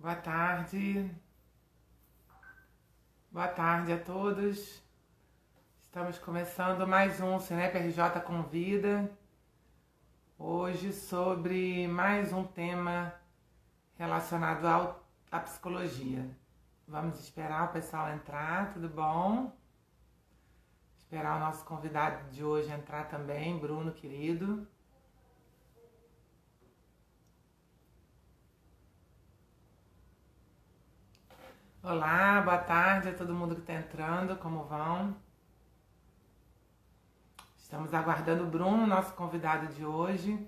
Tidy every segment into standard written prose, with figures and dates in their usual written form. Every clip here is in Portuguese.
Boa tarde, boa tarde a todos. Estamos começando mais um Cinep RJ Convida. Hoje sobre mais um tema relacionado à psicologia. Vamos esperar o pessoal entrar, tudo bom? Esperar o nosso convidado de hoje entrar também, Bruno querido. Olá, boa tarde a todo mundo que está entrando, como vão? Estamos aguardando o Bruno, nosso convidado de hoje,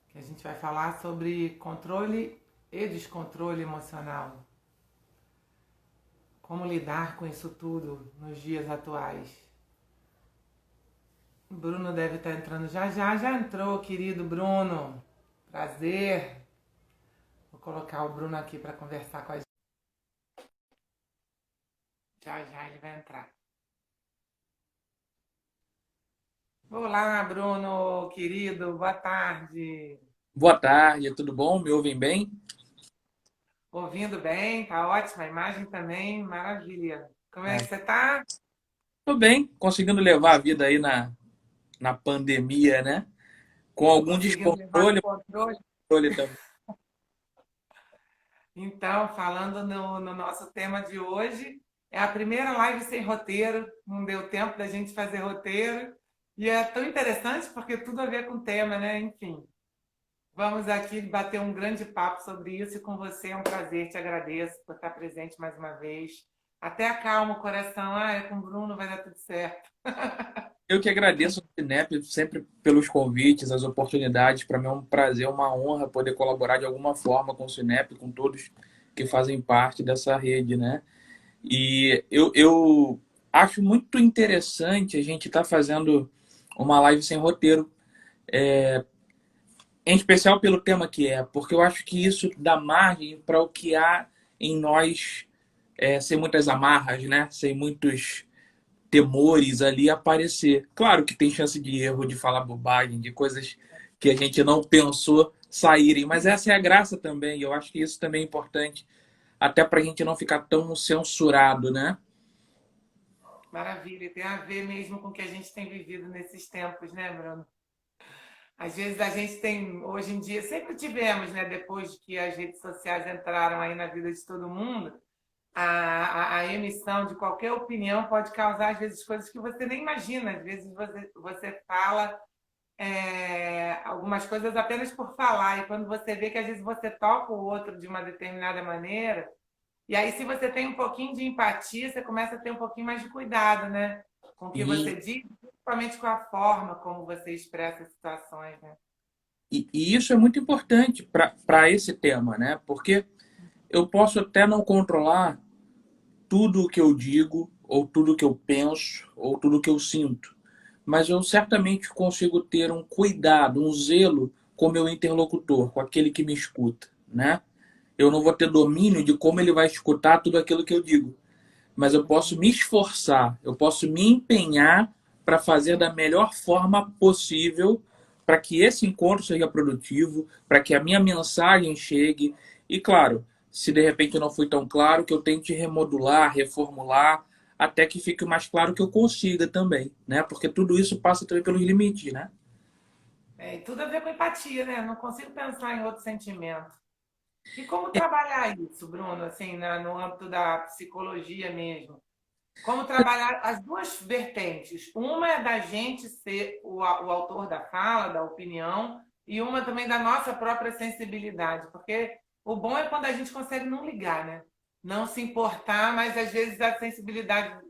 que a gente vai falar sobre controle e descontrole emocional. Como lidar com isso tudo nos dias atuais. O Bruno deve estar entrando já entrou, querido Bruno. Prazer. Vou colocar o Bruno aqui para conversar com a gente. Já ele vai entrar. Olá, Bruno, querido, boa tarde. Boa tarde, tudo bom? Me ouvem bem? Ouvindo bem, tá ótima, a imagem também, maravilha. Como é Ah, que você tá? tô bem, conseguindo levar a vida aí na pandemia, né? Com algum Conseguindo levar no descontrole, controle? controle também. Então, falando no nosso tema de hoje, é a primeira live sem roteiro, não deu tempo da gente fazer roteiro, e é tão interessante porque tudo a ver com o tema, né? Enfim, vamos aqui bater um grande papo sobre isso e com você é um prazer, te agradeço por estar presente mais uma vez. Até acalma o coração, com o Bruno vai dar tudo certo. Eu que agradeço ao Cinep sempre pelos convites, as oportunidades. Para mim é um prazer, uma honra poder colaborar de alguma forma com o Cinep, com todos que fazem parte dessa rede, né? E eu acho muito interessante a gente estar fazendo uma live sem roteiro, em especial pelo tema que é, porque eu acho que isso dá margem para o que há em nós, sem muitas amarras, né? Sem muitos temores ali aparecer. Claro que tem chance de erro, de falar bobagem, de coisas que a gente não pensou saírem, mas essa é a graça também. Eu acho que isso também é importante, até para a gente não ficar tão censurado, né? Maravilha, e tem a ver mesmo com o que a gente tem vivido nesses tempos, né, Bruno? Às vezes a gente tem, hoje em dia, sempre tivemos, né, depois que as redes sociais entraram aí na vida de todo mundo, a emissão de qualquer opinião pode causar, às vezes, coisas que você nem imagina. Às vezes você fala algumas coisas apenas por falar, e quando você vê que às vezes você toca o outro de uma determinada maneira, e aí se você tem um pouquinho de empatia, você começa a ter um pouquinho mais de cuidado, né? Com o que E, você diz, principalmente com a forma como você expressa as situações, né? e isso é muito importante para esse tema, né? Porque eu posso até não controlar tudo o que eu digo, ou tudo o que eu penso, ou tudo o que eu sinto. Mas eu certamente consigo ter um cuidado, um zelo com meu interlocutor, com aquele que me escuta, né? Eu não vou ter domínio de como ele vai escutar tudo aquilo que eu digo, mas eu posso me esforçar, eu posso me empenhar para fazer da melhor forma possível para que esse encontro seja produtivo, para que a minha mensagem chegue. E claro, se de repente não foi tão claro, que eu tente remodular, reformular, até que fique mais claro que eu consiga também, né? Porque tudo isso passa também pelos limites, né? E tudo a ver com empatia, né? Não consigo pensar em outro sentimento. E como trabalhar isso, Bruno, assim, no âmbito da psicologia mesmo? Como trabalhar as duas vertentes. Uma é da gente ser o autor da fala, da opinião, e uma também da nossa própria sensibilidade. Porque o bom é quando a gente consegue não ligar, né? Não se importar, mas às vezes a sensibilidade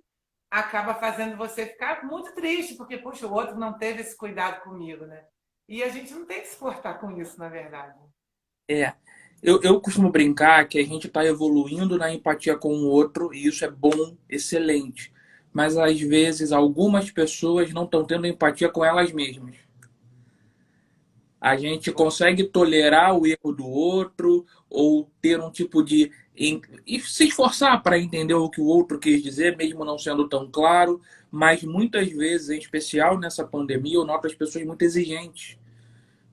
acaba fazendo você ficar muito triste, porque, puxa, o outro não teve esse cuidado comigo, né? E a gente não tem que se portar com isso, na verdade. É. Eu costumo brincar que a gente está evoluindo na empatia com o outro e isso é bom, excelente. Mas às vezes algumas pessoas não estão tendo empatia com elas mesmas. A gente consegue tolerar o erro do outro ou ter um tipo de. E se esforçar para entender o que o outro quis dizer, mesmo não sendo tão claro. Mas muitas vezes, em especial nessa pandemia, eu noto as pessoas muito exigentes,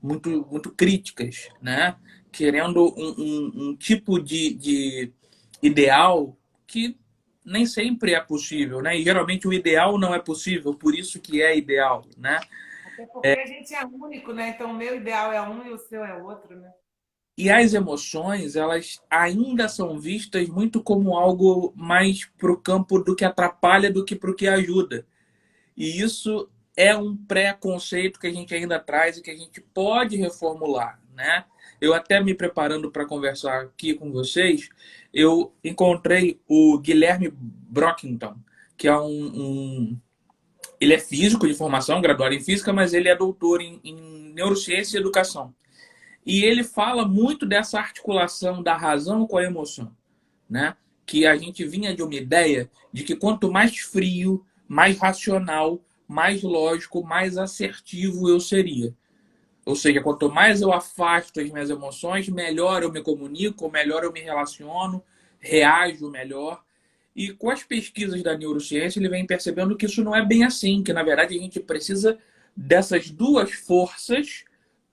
muito críticas, né? querendo um tipo de ideal que nem sempre é possível, né? E geralmente o ideal não é possível, por isso que é ideal, né? Até porque a gente é único, né? Então o meu ideal é um e o seu é outro, né? E as emoções, elas ainda são vistas muito como algo mais para o campo do que atrapalha do que para o que ajuda. E isso é um pré-conceito que a gente ainda traz e que a gente pode reformular, né? Eu até me preparando para conversar aqui com vocês, eu encontrei o Guilherme Brockington, que é ele é físico de formação, graduado em física, mas ele é doutor em neurociência e educação. E ele fala muito dessa articulação da razão com a emoção, né? Que a gente vinha de uma ideia de que quanto mais frio, mais racional, mais lógico, mais assertivo eu seria. Ou seja, quanto mais eu afasto as minhas emoções, melhor eu me comunico, melhor eu me relaciono, reajo melhor. E com as pesquisas da neurociência, ele vem percebendo que isso não é bem assim, que na verdade a gente precisa dessas duas forças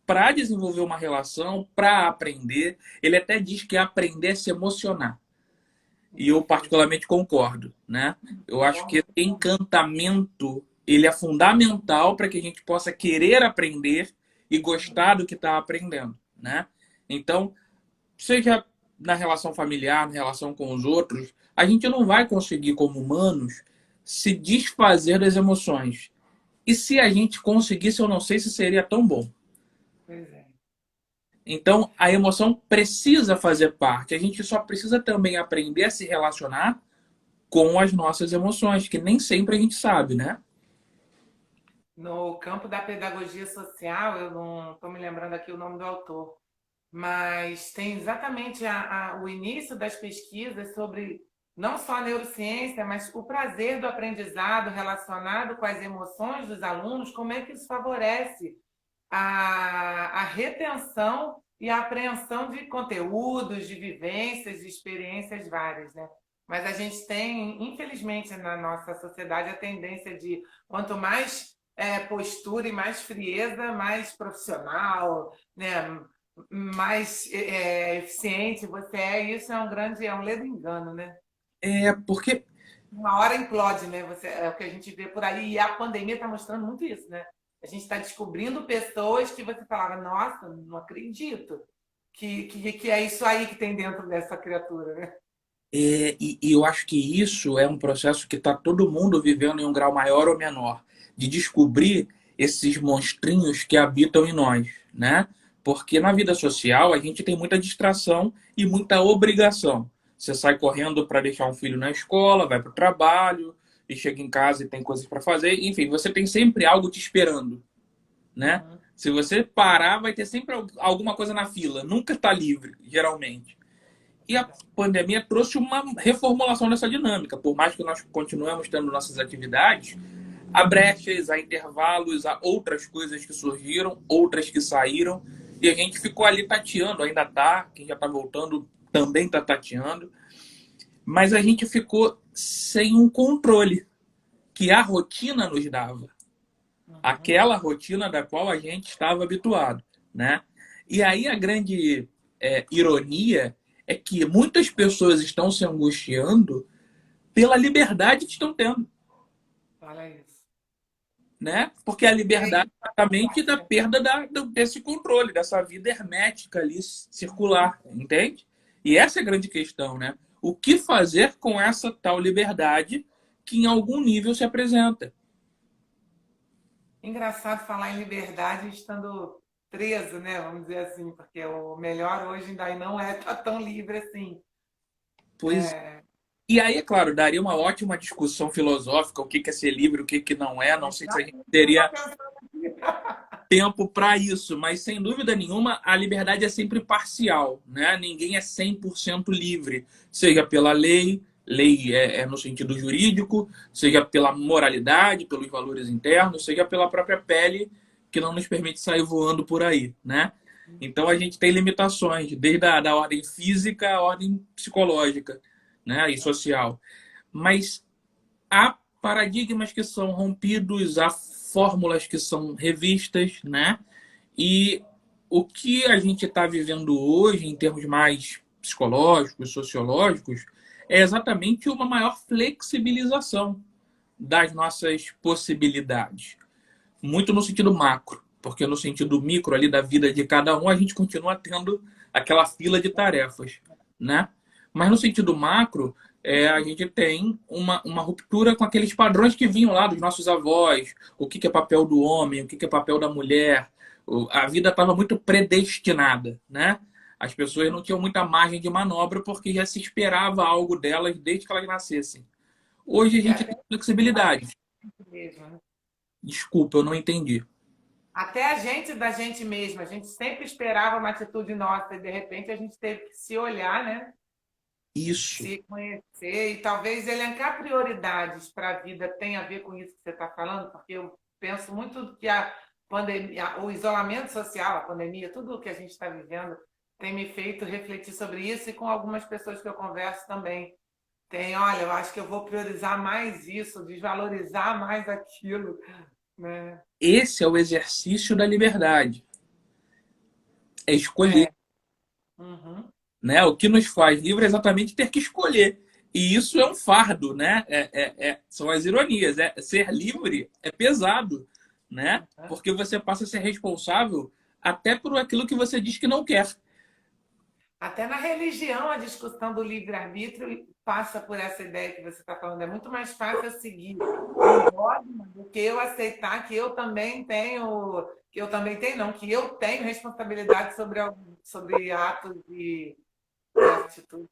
para desenvolver uma relação, para aprender. Ele até diz que aprender é se emocionar. E eu particularmente concordo, né? Eu acho que esse encantamento ele é fundamental para que a gente possa querer aprender e gostar do que está aprendendo, né? Então, seja na relação familiar, na relação com os outros, a gente não vai conseguir, como humanos, se desfazer das emoções. E se a gente conseguisse, eu não sei se seria tão bom. Pois é. Então, a emoção precisa fazer parte. A gente só precisa também aprender a se relacionar com as nossas emoções, que nem sempre a gente sabe, né? No campo da pedagogia social, eu não estou me lembrando aqui o nome do autor, mas tem exatamente o início das pesquisas sobre não só a neurociência, mas o prazer do aprendizado relacionado com as emoções dos alunos, como é que isso favorece a retenção e a apreensão de conteúdos, de vivências, de experiências várias, né? Mas a gente tem, infelizmente, na nossa sociedade, a tendência de quanto mais postura e mais frieza, mais profissional, né? Mais eficiente você é. Isso é um ledo engano, né? É porque Uma hora implode, né? É o que a gente vê por aí. E a pandemia está mostrando muito isso, né? A gente está descobrindo pessoas que você falava, nossa, não acredito que é isso aí que tem dentro dessa criatura, né? e eu acho que isso é um processo que está todo mundo vivendo em um grau maior ou menor, de descobrir esses monstrinhos que habitam em nós, né? Porque na vida social a gente tem muita distração e muita obrigação. Você sai correndo para deixar um filho na escola, vai para o trabalho, e chega em casa e tem coisas para fazer. Enfim, você tem sempre algo te esperando, né? Uhum. Se você parar, vai ter sempre alguma coisa na fila. Nunca está livre, geralmente. E a pandemia trouxe uma reformulação dessa dinâmica. Por mais que nós continuemos tendo nossas atividades, há brechas, há intervalos, há outras coisas que surgiram, outras que saíram. E a gente ficou ali tateando, ainda tá. Quem já está voltando também está tateando. Mas a gente ficou sem um controle que a rotina nos dava. Uhum. Aquela rotina da qual a gente estava habituado, né? E aí a grande ironia é que muitas pessoas estão se angustiando pela liberdade que estão tendo, Olha isso. né? Porque a E aí, liberdade é exatamente da perda desse controle, dessa vida hermética ali circular, entende? E essa é a grande questão, né? O que fazer com essa tal liberdade que em algum nível se apresenta? engraçado falar em liberdade estando preso, né? Vamos dizer assim, porque o melhor hoje ainda não é estar tão livre assim. Pois e aí, é claro, daria uma ótima discussão filosófica, o que é ser livre, o que não é. Não sei se a gente Exatamente o que eu estou teria pensando aqui. tempo para isso, mas sem dúvida nenhuma a liberdade é sempre parcial, né? Ninguém é 100% livre, seja pela lei, lei é no sentido jurídico, seja pela moralidade, pelos valores internos, seja pela própria pele que não nos permite sair voando por aí, né? Então a gente tem limitações, desde a da ordem física à ordem psicológica, né, e social. Mas há paradigmas que são rompidos, há fórmulas que são revistas, né? E o que a gente está vivendo hoje, em termos mais psicológicos, sociológicos, é exatamente uma maior flexibilização das nossas possibilidades. Muito no sentido macro, porque no sentido micro ali da vida de cada um, a gente continua tendo aquela fila de tarefas, né? Mas no sentido macro, a gente tem uma ruptura com aqueles padrões que vinham lá dos nossos avós, o que é papel do homem, o que é papel da mulher. A vida estava muito predestinada, né? As pessoas não tinham muita margem de manobra porque já se esperava algo delas desde que elas nascessem. Hoje a E gente até tem flexibilidade. mesmo, né? Desculpa, eu não entendi. Até a gente da gente mesma, a gente sempre esperava uma atitude nossa e de repente a gente teve que se olhar, né? Isso. Se conhecer e talvez elencar prioridades para a vida tem a ver com isso que você está falando, porque eu penso muito que a pandemia, o isolamento social, a pandemia, tudo o que a gente está vivendo tem me feito refletir sobre isso e com algumas pessoas que eu converso também. Tem, olha, eu acho que eu vou priorizar mais isso, desvalorizar mais aquilo, né? Esse é o exercício da liberdade. É escolher, É. Uhum. né? O que nos faz livre é exatamente ter que escolher. E isso é um fardo, né? São as ironias. Ser livre é pesado, né? Porque você passa a ser responsável até por aquilo que você diz que não quer. Até na religião, a discussão do livre-arbítrio passa por essa ideia que você está falando. É muito mais fácil eu seguir um dogma do que eu aceitar que eu também tenho, não, que eu tenho responsabilidade sobre atos e atitudes.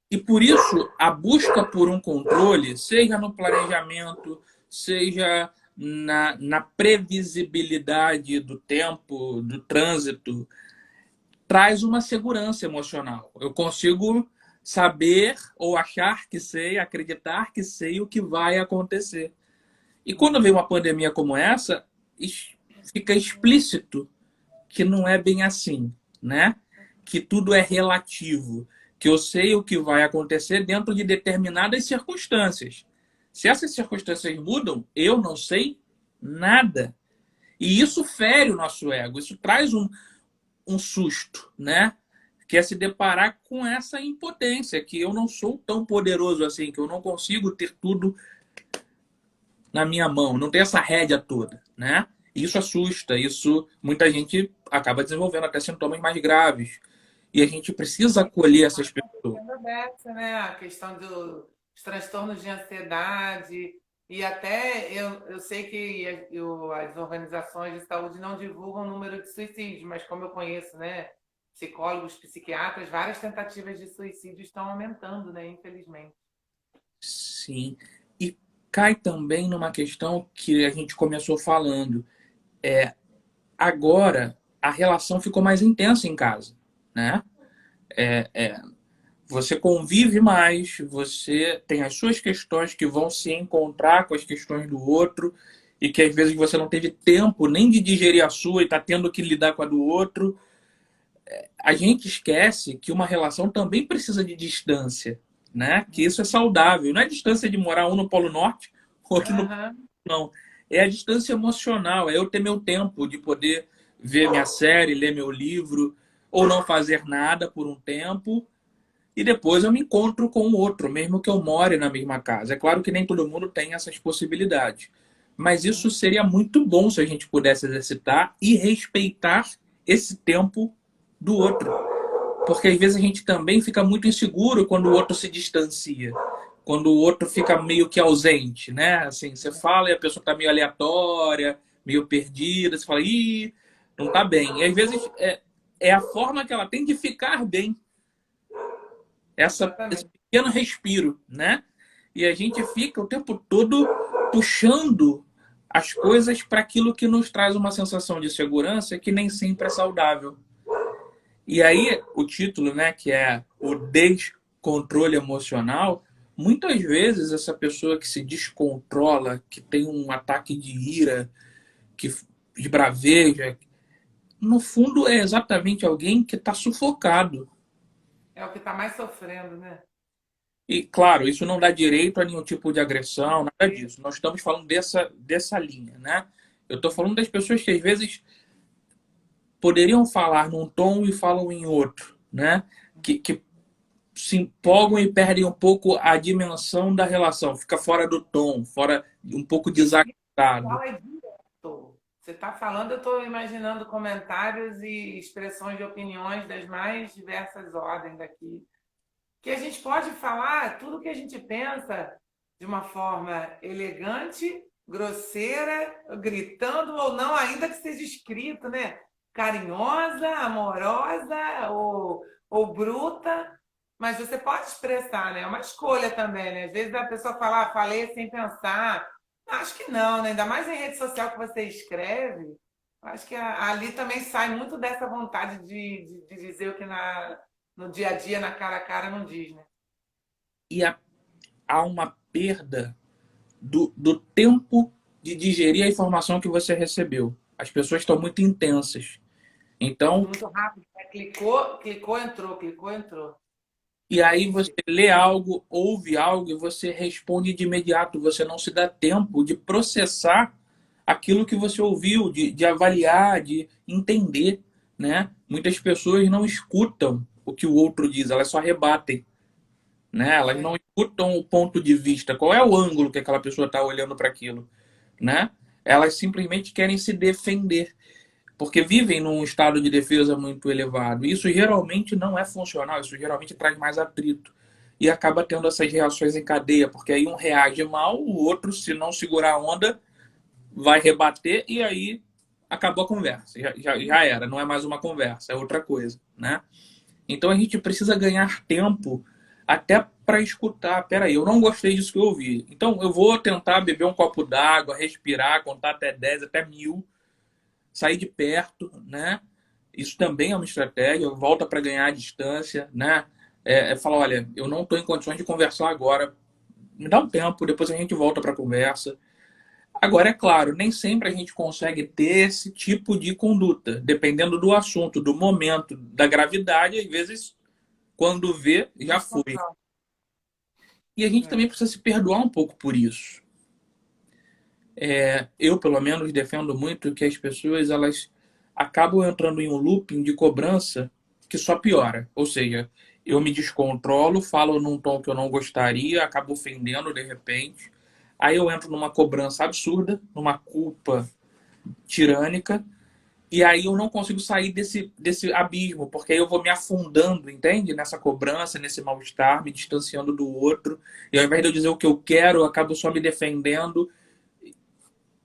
E por isso, a busca por um controle, seja no planejamento, seja na previsibilidade do tempo, do trânsito, traz uma segurança emocional. Eu consigo saber ou achar que sei, acreditar que sei o que vai acontecer. E quando vem uma pandemia como essa, fica explícito que não é bem assim, né? Que tudo é relativo, que eu sei o que vai acontecer dentro de determinadas circunstâncias. Se essas circunstâncias mudam, eu não sei nada. E isso fere o nosso ego, isso traz um susto, né? Que é se deparar com essa impotência, que eu não sou tão poderoso assim, que eu não consigo ter tudo na minha mão, não tem essa rédea toda, né? Isso assusta, isso muita gente acaba desenvolvendo até sintomas mais graves. E a gente precisa acolher essas pessoas. Dessa, né? A questão dos transtornos de ansiedade. E até eu sei que as organizações de saúde não divulgam o número de suicídios, mas como eu conheço, né, psicólogos, psiquiatras, várias tentativas de suicídio estão aumentando, né, infelizmente. Sim. E cai também numa questão que a gente começou falando. Agora a relação ficou mais intensa em casa, né? Você convive mais, você tem as suas questões que vão se encontrar com as questões do outro e que às vezes você não teve tempo nem de digerir a sua e está tendo que lidar com a do outro. A gente esquece que uma relação também precisa de distância, né? Que isso é saudável. Não é distância de morar um no Polo Norte, outro no Polo Aham. não. É a distância emocional, é eu ter meu tempo de poder ver minha série, ler meu livro, ou não fazer nada por um tempo e depois eu me encontro com o outro, mesmo que eu more na mesma casa. É claro que nem todo mundo tem essas possibilidades, mas isso seria muito bom se a gente pudesse exercitar e respeitar esse tempo do outro. Porque às vezes a gente também fica muito inseguro quando o outro se distancia, quando o outro fica meio que ausente, né? Assim, você fala e a pessoa tá meio aleatória, meio perdida, você fala, ih, não tá bem. E às vezes é a forma que ela tem de ficar bem, esse Exatamente. pequeno respiro, né? E a gente fica o tempo todo puxando as coisas para aquilo que nos traz uma sensação de segurança que nem sempre é saudável. E aí o título, né, que é o descontrole emocional, muitas vezes essa pessoa que se descontrola, que tem um ataque de ira, que esbraveja, no fundo é exatamente alguém que está sufocado. É o que está mais sofrendo, né? E, claro, isso não dá direito a nenhum tipo de agressão, nada disso. Nós estamos falando dessa linha, né? Eu estou falando das pessoas que às vezes poderiam falar num tom e falam em outro, né? Que se empolgam e perdem um pouco a dimensão da relação, fica fora do tom, fora um pouco desagrado. Fala direto. Você está falando, eu estou imaginando comentários e expressões de opiniões das mais diversas ordens aqui. Que a gente pode falar tudo o que a gente pensa de uma forma elegante, grosseira, gritando ou não, ainda que seja escrito, né? Carinhosa, amorosa ou bruta, mas você pode expressar, né? É uma escolha também, né? Às vezes a pessoa fala, ah, falei sem pensar. Acho que não, né? Ainda mais em rede social que você escreve. Acho que ali também sai muito dessa vontade de dizer o que no dia a dia, na cara a cara, não diz, né? E há uma perda do tempo de digerir a informação que você recebeu. As pessoas estão muito intensas. Tudo Então, muito rápido, né? Clicou, clicou, entrou, clicou, entrou. e aí você Entendi. lê algo, ouve algo e você responde de imediato. Você não se dá tempo de processar aquilo que você ouviu, de avaliar, de entender, né? Muitas pessoas não escutam o que o outro diz, elas só rebatem, né? Isso Elas aí. não escutam o ponto de vista, qual é o ângulo que aquela pessoa está olhando para aquilo, né? Elas simplesmente querem se defender, porque vivem num estado de defesa muito elevado. Isso geralmente não é funcional, isso geralmente traz mais atrito. E acaba tendo essas reações em cadeia, porque aí um reage mal, o outro, se não segurar a onda, vai rebater e aí acabou a conversa. Já era, não é mais uma conversa, é outra coisa, né? Então a gente precisa ganhar tempo até para escutar. Peraí, eu não gostei disso que eu ouvi. Então eu vou tentar beber um copo d'água, respirar, contar até 10, até 1000, sair de perto, né? Isso também é uma estratégia, volta para ganhar a distância, né? Falar, olha, eu não estou em condições de conversar agora, me dá um tempo, depois a gente volta para a conversa. Agora, é claro, nem sempre a gente consegue ter esse tipo de conduta, dependendo do assunto, do momento, da gravidade, às vezes, quando vê, já foi. Descontrole. E a gente É. também precisa se perdoar um pouco por isso. Eu, pelo menos, defendo muito que as pessoas elas acabam entrando em um looping de cobrança que só piora. Ou seja, eu me descontrolo, falo num tom que eu não gostaria, acabo ofendendo de repente. Aí eu entro numa cobrança absurda, numa culpa tirânica, e aí eu não consigo sair desse abismo, porque aí eu vou me afundando, entende? Nessa cobrança, nesse mal-estar, me distanciando do outro. E ao invés de eu dizer o que eu quero, eu acabo só me defendendo.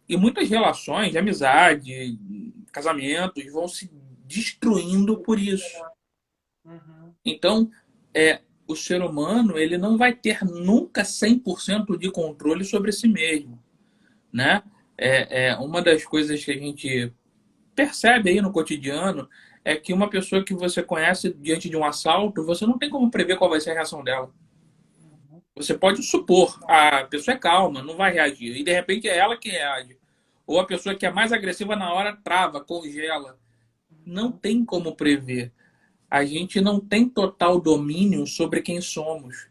E muitas relações de amizade, casamentos, vão se destruindo por isso. Uhum. Então, o ser humano ele não vai ter nunca 100% de controle sobre si mesmo, né? Uma das coisas que a gente percebe aí no cotidiano é que uma pessoa que você conhece diante de um assalto, você não tem como prever qual vai ser a reação dela. Uhum. Você pode supor, a pessoa é calma, não vai reagir, e de repente é ela que reage. Ou a pessoa que é mais agressiva na hora trava, congela. Não Uhum. tem como prever. A gente não tem total domínio sobre quem somos.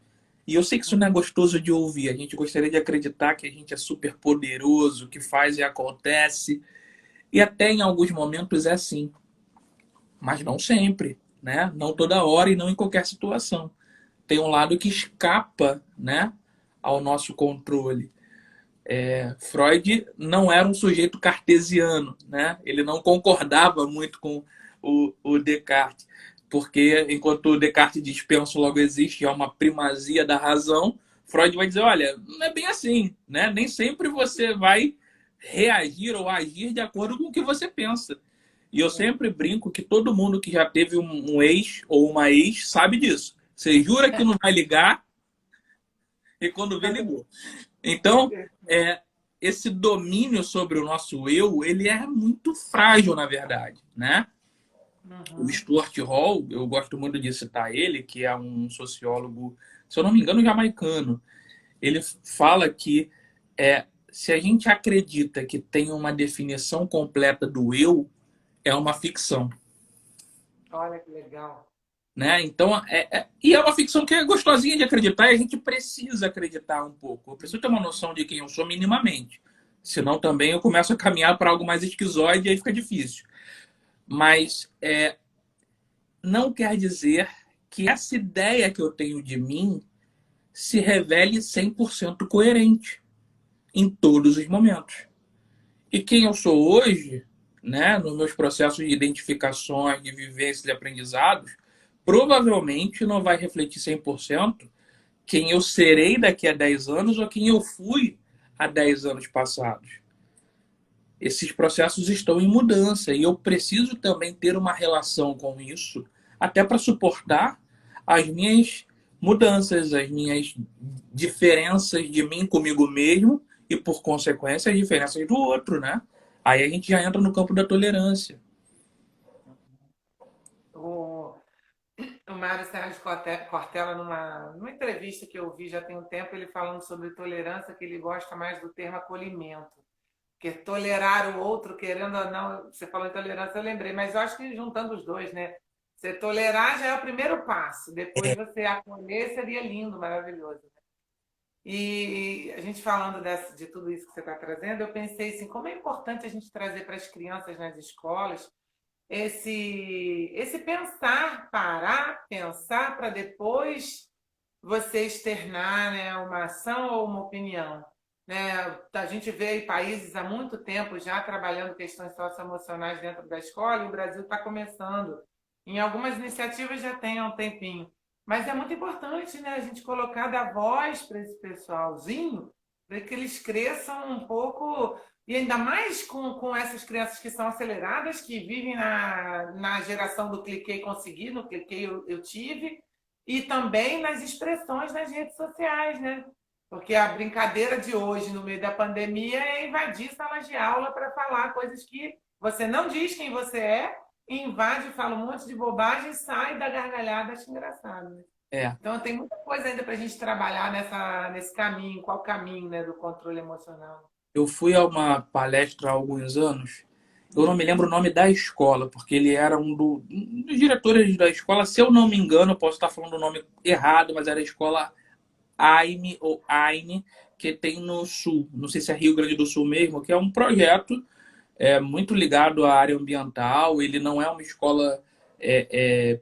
E eu sei que isso não é gostoso de ouvir. A gente gostaria de acreditar que a gente é super poderoso, que faz e acontece. E até em alguns momentos é assim. Mas não sempre, né? Não toda hora e não em qualquer situação. Tem um lado que escapa, né, ao nosso controle. Freud não era um sujeito cartesiano, né? Ele não concordava muito com o Descartes, porque enquanto o Descartes diz penso logo existe, é uma primazia da razão, Freud vai dizer, olha, não é bem assim, né? Nem sempre você vai reagir ou agir de acordo com o que você pensa. E eu sempre brinco que todo mundo que já teve um ex ou uma ex sabe disso. Você jura que não vai ligar e quando vê, ligou. Então, é, esse domínio sobre o nosso eu, ele é muito frágil, na verdade, né? O Uhum. Stuart Hall, eu gosto muito de citar ele, que é um sociólogo, se eu não me engano, jamaicano. Ele fala que se a gente acredita que tem uma definição completa do eu, é uma ficção. Olha que legal. Né? Então, e é uma ficção que é gostosinha de acreditar e a gente precisa acreditar um pouco. Eu preciso ter uma noção de quem eu sou minimamente. Senão também eu começo a caminhar para algo mais esquizoide e aí fica difícil. Mas não quer dizer que essa ideia que eu tenho de mim se revele 100% coerente em todos os momentos. E quem eu sou hoje, né, nos meus processos de identificações, de vivências e aprendizados, provavelmente não vai refletir 100% quem eu serei daqui a 10 anos ou quem eu fui há 10 anos passados. Esses processos estão em mudança e eu preciso também ter uma relação com isso, até para suportar as minhas mudanças, as minhas diferenças de mim comigo mesmo e, por consequência, as diferenças do outro, né? Aí a gente já entra no campo da tolerância. O, o Mário Sérgio Cortella, numa entrevista que eu vi já tem um tempo, ele falando sobre tolerância, que ele gosta mais do termo acolhimento. Porque tolerar o outro, querendo ou não, você falou em tolerância, eu lembrei, mas eu acho que juntando os dois, né? Você tolerar já é o primeiro passo, depois você acolher seria lindo, maravilhoso. E a gente falando de tudo isso que você está trazendo, eu pensei assim, como é importante a gente trazer para as crianças nas escolas esse pensar, parar, pensar para depois você externar, né, uma ação ou uma opinião. Né? A gente vê aí países há muito tempo já trabalhando questões socioemocionais dentro da escola e o Brasil está começando. Em algumas iniciativas já tem há um tempinho. Mas é muito importante, né, a gente colocar da voz para esse pessoalzinho, para que eles cresçam um pouco, e ainda mais com essas crianças que são aceleradas, que vivem na geração do cliquei consegui, no cliquei eu tive, e também nas expressões nas redes sociais, né? Porque a brincadeira de hoje, no meio da pandemia, é invadir salas de aula para falar coisas que você não diz quem você é, invade, fala um monte de bobagem e sai da gargalhada, acho engraçado. Né? É, Então, tem muita coisa ainda para a gente trabalhar nesse caminho, qual caminho, né, do controle emocional. eu fui a uma palestra há alguns anos. Eu não me lembro o nome da escola, porque ele era um dos diretores da escola. Se eu não me engano, eu posso estar falando o nome errado, mas era a escola AIME ou AINE, que tem no Sul. Não sei se é Rio Grande do Sul mesmo, que é um projeto muito ligado à área ambiental. Ele não é uma escola é, é,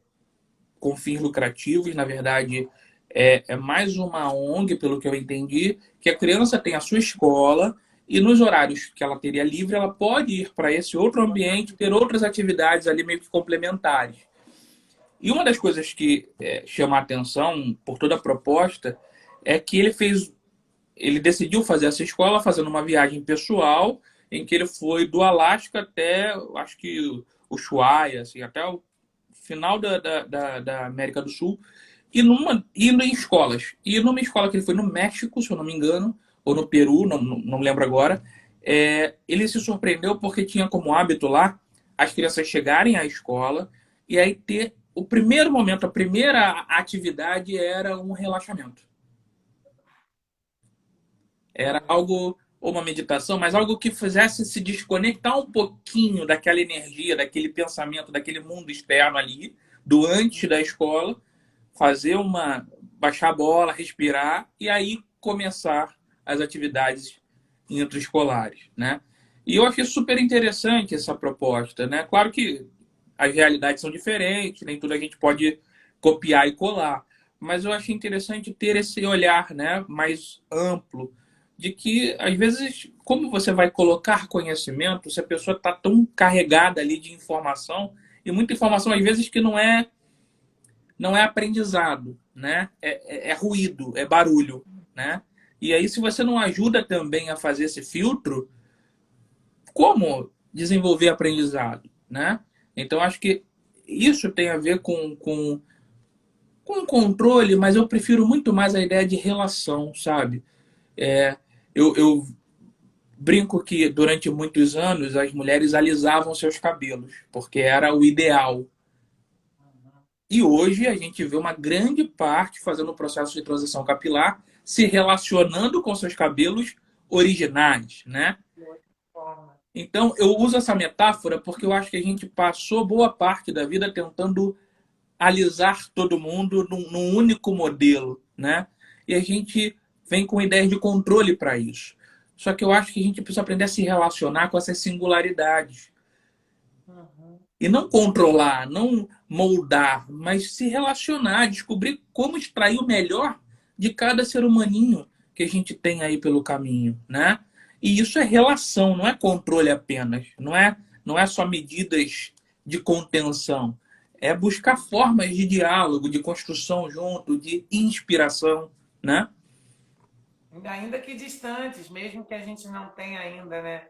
com fins lucrativos, na verdade, é mais uma ONG, pelo que eu entendi, que a criança tem a sua escola e nos horários que ela teria livre, ela pode ir para esse outro ambiente, ter outras atividades ali meio que complementares. E uma das coisas que chama a atenção por toda a proposta é que ele decidiu fazer essa escola fazendo uma viagem pessoal em que ele foi do Alasca até, acho que o Ushuaia, assim, até o final da América do Sul, indo em escolas. E numa escola que ele foi no México, se eu não me engano, ou no Peru, não lembro agora, ele se surpreendeu porque tinha como hábito lá as crianças chegarem à escola e aí ter o primeiro momento, a primeira atividade era um relaxamento. Era Uhum. algo, ou uma meditação, mas algo que fizesse se desconectar um pouquinho daquela energia, daquele pensamento, daquele mundo externo ali, do antes da escola, baixar a bola, respirar e aí começar as atividades intraescolares, né? E eu achei super interessante essa proposta, né? Claro que as realidades são diferentes, nem tudo a gente pode copiar e colar, mas eu achei interessante ter esse olhar, né, mais amplo de que às vezes como você vai colocar conhecimento se a pessoa está tão carregada ali de informação e muita informação às vezes que não é aprendizado, né? É ruído, é barulho, né? E aí, se você não ajuda também a fazer esse filtro, como desenvolver aprendizado, né? Então, acho que isso tem a ver com controle, mas eu prefiro muito mais a ideia de relação, sabe? Eu brinco que durante muitos anos as mulheres alisavam seus cabelos, porque era o ideal. E hoje a gente vê uma grande parte fazendo o processo de transição capilar, se relacionando com seus cabelos originais, né? De outra forma. Então eu uso essa metáfora porque eu acho que a gente passou boa parte da vida tentando alisar todo mundo num único modelo, né? E a gente vem com ideias de controle para isso. Só que eu acho que a gente precisa aprender a se relacionar com essas singularidades. Uhum. E não controlar, não moldar, mas se relacionar, descobrir como extrair o melhor de cada ser humaninho que a gente tem aí pelo caminho, né? E isso é relação, não é controle apenas, não é só medidas de contenção, é buscar formas de diálogo, de construção junto, de inspiração, né? Ainda que distantes, mesmo que a gente não tenha ainda, né?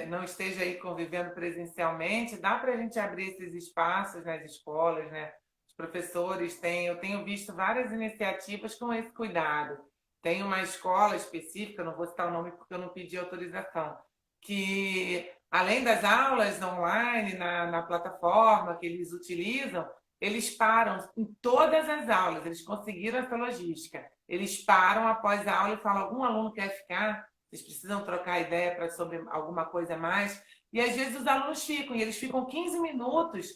Não esteja aí convivendo presencialmente, dá para a gente abrir esses espaços nas escolas, né? Os professores têm, eu tenho visto várias iniciativas com esse cuidado. Tem uma escola específica, não vou citar o nome porque eu não pedi autorização, que além das aulas online na plataforma que eles utilizam, eles param em todas as aulas, eles conseguiram essa logística. Eles param após a aula e falam: algum aluno quer ficar? Vocês precisam trocar ideia sobre alguma coisa a mais. E às vezes os alunos ficam, e eles ficam 15 minutos.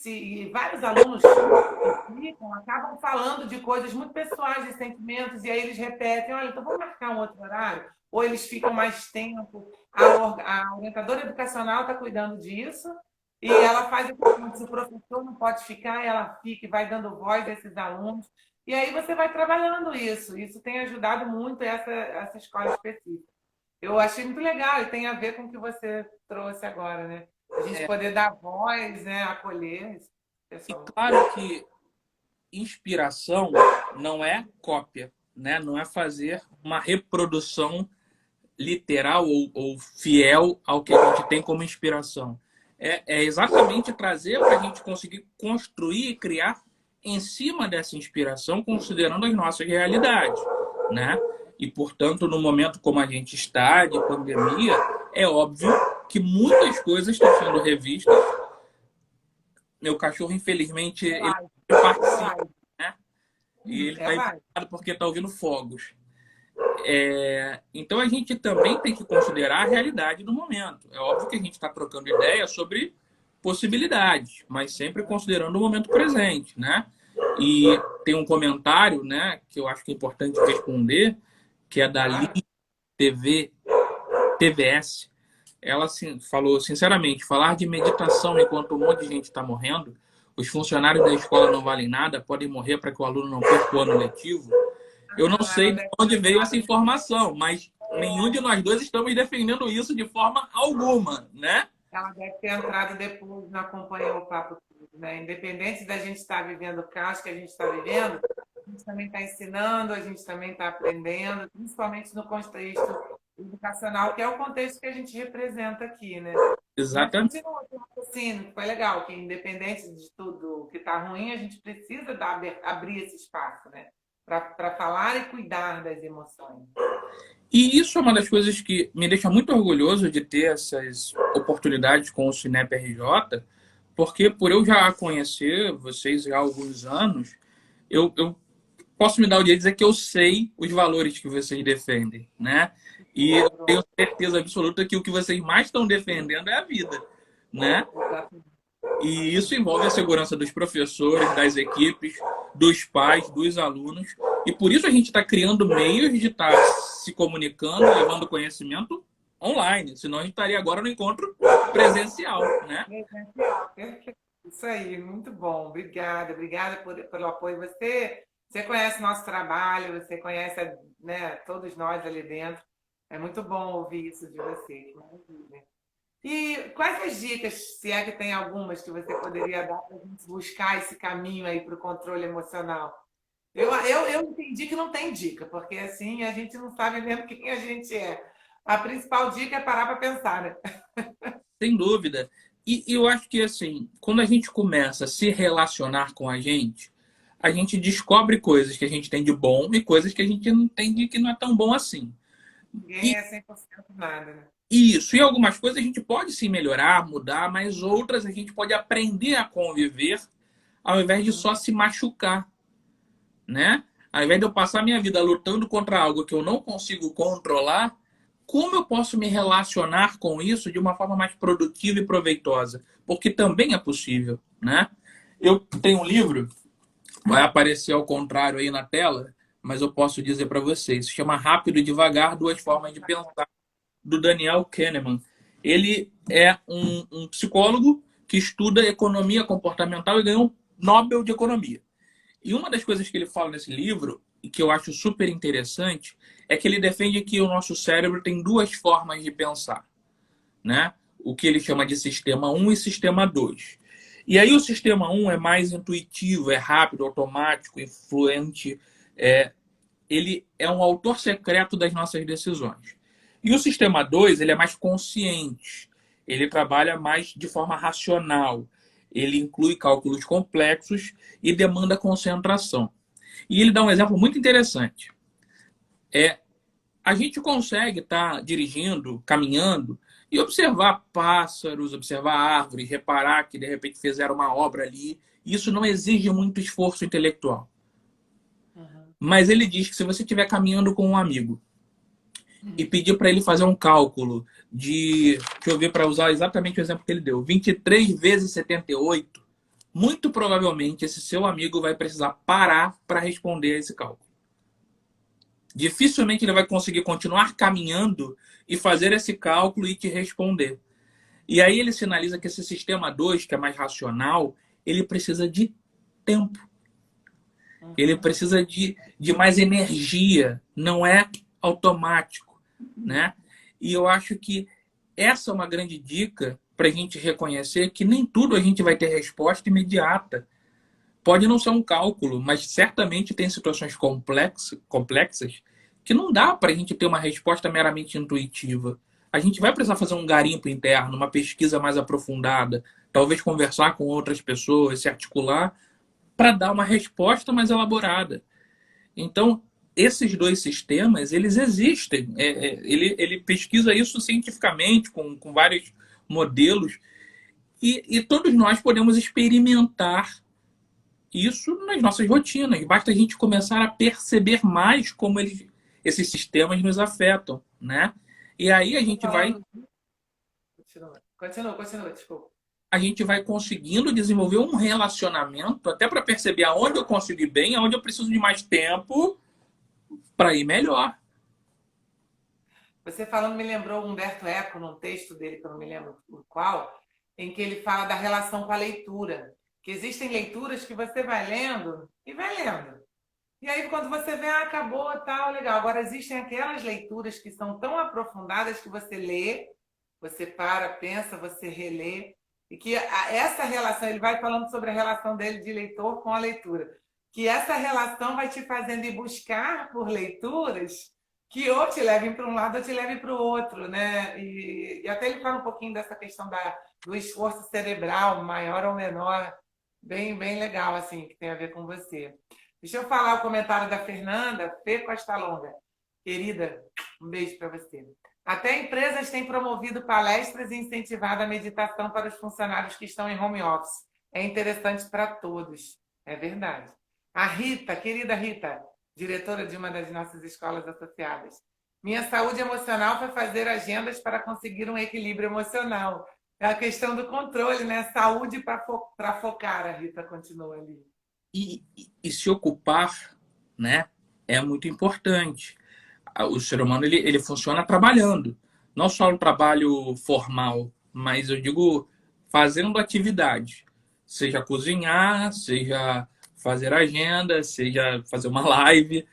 E vários alunos ficam, acabam falando de coisas muito pessoais, de sentimentos, e aí eles repetem: olha, então vamos marcar um outro horário? Ou eles ficam mais tempo. A orientadora educacional está cuidando disso, e ela faz o que se o professor não pode ficar, ela fica e vai dando voz a esses alunos. E aí você vai trabalhando isso. Isso tem ajudado muito essa escola específica. Eu achei muito legal e tem a ver com o que você trouxe agora, né? A gente poder dar voz, né? Acolher esse E pessoal. claro que inspiração não é cópia, né? Não é fazer uma reprodução literal ou fiel ao que a gente tem como inspiração. É exatamente trazer para a gente conseguir construir e criar em cima dessa inspiração, considerando as nossas realidades, né? E, portanto, no momento como a gente está, de pandemia, é óbvio que muitas coisas estão sendo revistas. Meu cachorro, infelizmente, É ele live, é participa, live. né? E ele É está live. empolgado porque está ouvindo fogos. Então a gente também tem que considerar a realidade do momento. É óbvio que a gente está trocando ideia sobre possibilidades, mas sempre considerando o momento presente, né? E tem um comentário, né, que eu acho que é importante responder, que é da Li Claro. TV, TVS. Ela assim, falou, sinceramente, falar de meditação enquanto um monte de gente está morrendo, os funcionários da escola não valem nada, podem morrer para que o aluno não perca o ano letivo. Eu não Ah, ela sei de deve onde ter veio essa entrado. informação, mas nenhum de nós dois estamos defendendo isso de forma alguma, né? Ela deve ter entrado depois, não acompanhou o papo todo, né? Independente da gente estar vivendo o caos que a gente está vivendo, a gente também está ensinando, a gente também está aprendendo, principalmente no contexto educacional, que é o contexto que a gente representa aqui, né? Mas Exatamente. continua com o raciocínio, que foi legal, que independente de tudo que está ruim, a gente precisa abrir esse espaço, né? Para falar e cuidar das emoções. E isso é uma das coisas que me deixa muito orgulhoso de ter essas oportunidades com o Cinep RJ, porque por eu já conhecer vocês há alguns anos, eu posso me dar o direito de dizer que eu sei os valores que vocês defendem, né? E Bom, eu tenho Bruno, certeza absoluta que o que vocês mais estão defendendo é a vida, né? exatamente. E isso envolve a segurança dos professores, das equipes, dos pais, dos alunos. E por isso a gente está criando meios de estar se comunicando, levando conhecimento online. Senão a gente estaria agora no encontro presencial, né? Presencial, perfeito. Isso aí, muito bom. Obrigada, obrigada pelo apoio. Você conhece nosso trabalho, você conhece, né, todos nós ali dentro. É muito bom ouvir isso de você. Que maravilha. E quais as dicas, se é que tem algumas, que você poderia dar para a gente buscar esse caminho aí para o controle emocional? Eu entendi que não tem dica, porque assim a gente não sabe mesmo quem a gente é. A principal dica é parar para pensar, né? Sem dúvida. E eu acho que, assim, quando a gente começa a se relacionar com a gente descobre coisas que a gente tem de bom e coisas que a gente não tem de que não é tão bom assim. Ninguém E é 100% nada, né? isso, e algumas coisas a gente pode sim melhorar, mudar, mas outras a gente pode aprender a conviver ao invés de só se machucar, né? Ao invés de eu passar minha vida lutando contra algo que eu não consigo controlar, como eu posso me relacionar com isso de uma forma mais produtiva e proveitosa? Porque também é possível, né? Eu tenho um livro, vai aparecer ao contrário aí na tela, mas eu posso dizer para vocês, se chama Rápido e Devagar, Duas Formas de Pensar, do Daniel Kahneman. Ele é um psicólogo que estuda economia comportamental e ganhou um Nobel de Economia. E uma das coisas que ele fala nesse livro, e que eu acho super interessante, é que ele defende que o nosso cérebro tem duas formas de pensar, né? O que ele chama de sistema 1 e sistema 2. E aí o sistema 1 é mais intuitivo, é rápido, automático, influente, ele é um autor secreto das nossas decisões. E o sistema 2, ele é mais consciente, ele trabalha mais de forma racional, ele inclui cálculos complexos e demanda concentração. E ele dá um exemplo muito interessante. A gente consegue estar dirigindo, caminhando e observar pássaros, observar árvores, reparar que de repente fizeram uma obra ali. Isso não exige muito esforço intelectual. Mas ele diz que se você estiver caminhando com um amigo e pedir para ele fazer um cálculo de, deixa eu ver para usar exatamente o exemplo que ele deu, 23 vezes 78, muito provavelmente esse seu amigo vai precisar parar para responder a esse cálculo. Dificilmente ele vai conseguir continuar caminhando e fazer esse cálculo e te responder. E aí ele sinaliza que esse sistema 2, que é mais racional, ele precisa de tempo. Ele precisa de mais energia, não é automático, né? E eu acho que essa é uma grande dica para a gente reconhecer que nem tudo a gente vai ter resposta imediata. Pode não ser um cálculo, mas certamente tem situações complexas que não dá para a gente ter uma resposta meramente intuitiva. A gente vai precisar fazer um garimpo interno, uma pesquisa mais aprofundada, talvez conversar com outras pessoas, se articular para dar uma resposta mais elaborada. Então, esses dois sistemas, eles existem. Ele pesquisa isso cientificamente, com vários modelos, e todos nós podemos experimentar isso nas nossas rotinas. Basta a gente começar a perceber mais como esses sistemas nos afetam, né? E aí Continua, desculpa. a gente vai conseguindo desenvolver um relacionamento até para perceber aonde eu consigo ir bem, aonde eu preciso de mais tempo para ir melhor. Você falando me lembrou Humberto Eco, num texto dele, que eu não me lembro o qual, em que ele fala da relação com a leitura. Que existem leituras que você vai lendo e vai lendo. E aí, quando você vê, acabou, tal, legal. Agora, existem aquelas leituras que são tão aprofundadas que você lê, você para, pensa, você relê, e que essa relação, ele vai falando sobre a relação dele de leitor com a leitura, que essa relação vai te fazendo ir buscar por leituras que ou te levem para um lado ou te levem para o outro, né? E até ele fala um pouquinho dessa questão do esforço cerebral, maior ou menor, bem, bem legal, assim, que tem a ver com você. Deixa eu falar o comentário da Fernanda, Fê Costa Longa. Querida, um beijo para você. Até empresas têm promovido palestras e incentivado a meditação para os funcionários que estão em home office. É interessante para todos. É verdade. A Rita, querida Rita, diretora de uma das nossas escolas associadas. Minha saúde emocional foi fazer agendas para conseguir um equilíbrio emocional. É a questão do controle, né? Saúde para focar, a Rita continua ali. E se ocupar, né, é muito importante. O ser humano ele funciona trabalhando, não só no trabalho formal, mas eu digo fazendo atividade, seja cozinhar, seja fazer agenda, seja fazer uma live,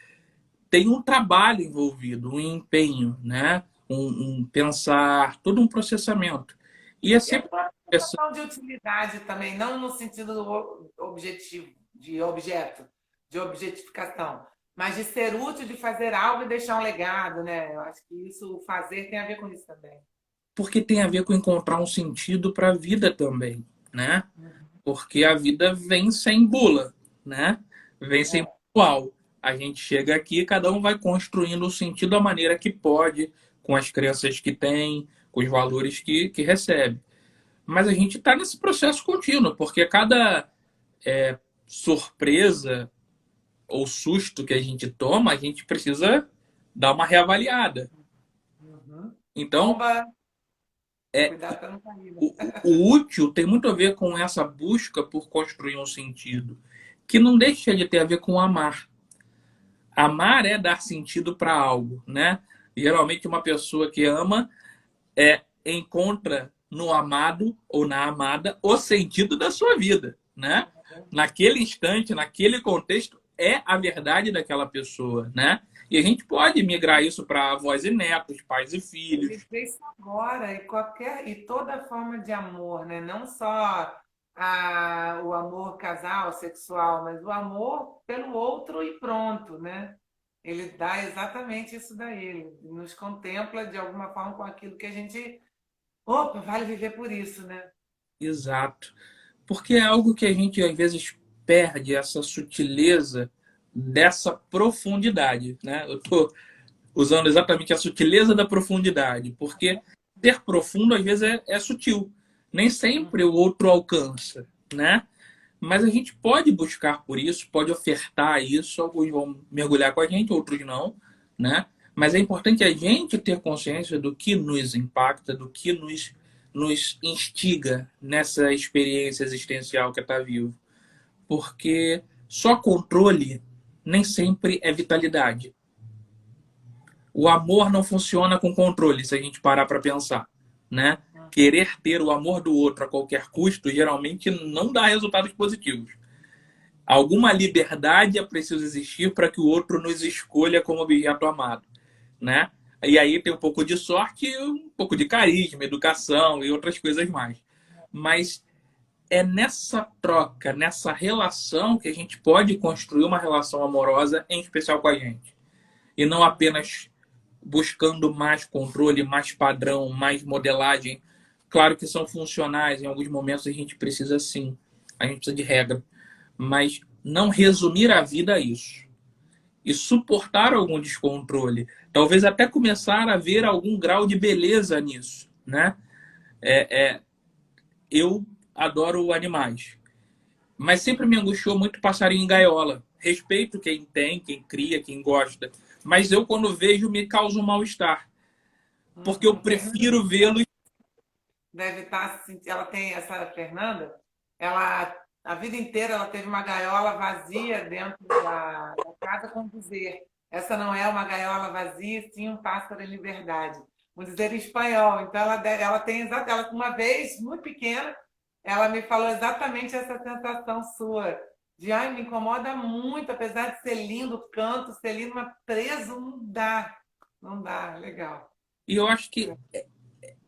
tem um trabalho envolvido, um empenho, né? Um pensar, todo um processamento. E é E a sempre questão de utilidade também, não no sentido objetivo, de objeto, de objetificação, mas de ser útil, de fazer algo e deixar um legado, né? Eu acho que isso, o fazer tem a ver com isso também. porque tem a ver com encontrar um sentido para a vida também, né? Porque a vida vem sem bula, né? Vem sem manual. A gente chega aqui, cada um vai construindo o sentido da maneira que pode, com as crenças que tem, com os valores que recebe. Mas a gente está nesse processo contínuo, porque cada surpresa ou susto que a gente toma, a gente precisa dar uma reavaliada. Uhum. Então, Bomba, é, cuidado para não cair, né? o útil tem muito a ver com essa busca por construir um sentido, que não deixa de ter a ver com amar. Amar é dar sentido para algo, né? Geralmente uma pessoa que ama encontra no amado ou na amada o sentido da sua vida, né? Naquele instante, naquele contexto, é a verdade daquela pessoa, né? E a gente pode migrar isso para avós e netos, pais e Ele filhos. fez isso agora e toda forma de amor, né? Não só o amor casal, sexual, mas o amor pelo outro e pronto, né? Ele dá exatamente isso daí. Ele nos contempla de alguma forma com aquilo que a gente, opa, vale viver por isso, né? Exato. Porque é algo que a gente às vezes perde essa sutileza dessa profundidade, né? Eu estou usando exatamente a sutileza da profundidade, porque ser profundo às vezes é sutil. Nem sempre o outro alcança, né? Mas a gente pode buscar por isso, pode ofertar isso, alguns vão mergulhar com a gente, outros não, né? Mas é importante a gente ter consciência do que nos impacta, do que nos instiga nessa experiência existencial que é estar vivo. Porque só controle nem sempre é vitalidade. O amor não funciona com controle, se a gente parar para pensar, né? Querer ter o amor do outro a qualquer custo geralmente não dá resultados positivos. Alguma liberdade é preciso existir para que o outro nos escolha como objeto amado, né? E aí tem um pouco de sorte, um pouco de carisma, educação e outras coisas mais. Mas é nessa troca, nessa relação que a gente pode construir uma relação amorosa, em especial com a gente. E não apenas buscando mais controle, mais padrão, mais modelagem. Claro que são funcionais, em alguns momentos a gente precisa sim, a gente precisa de regra, mas não resumir a vida a isso. E suportar algum descontrole. Talvez até começar a ver algum grau de beleza nisso, né? Eu adoro animais, mas sempre me angustiou muito passarinho em gaiola. Respeito quem tem, quem cria, quem gosta. Mas eu, quando vejo, me causa um mal-estar. Porque eu prefiro vê-los. Deve estar, ela tem essa Fernanda, ela a vida inteira ela teve uma gaiola vazia dentro da casa com dizer. Essa não é uma gaiola vazia, sim um pássaro em liberdade. Um dizer em espanhol. Então ela tem ela uma vez muito pequena, ela me falou exatamente essa sensação sua. De ai, me incomoda muito, apesar de ser lindo o canto, ser lindo, mas preso não dá. Não dá, legal. E eu acho que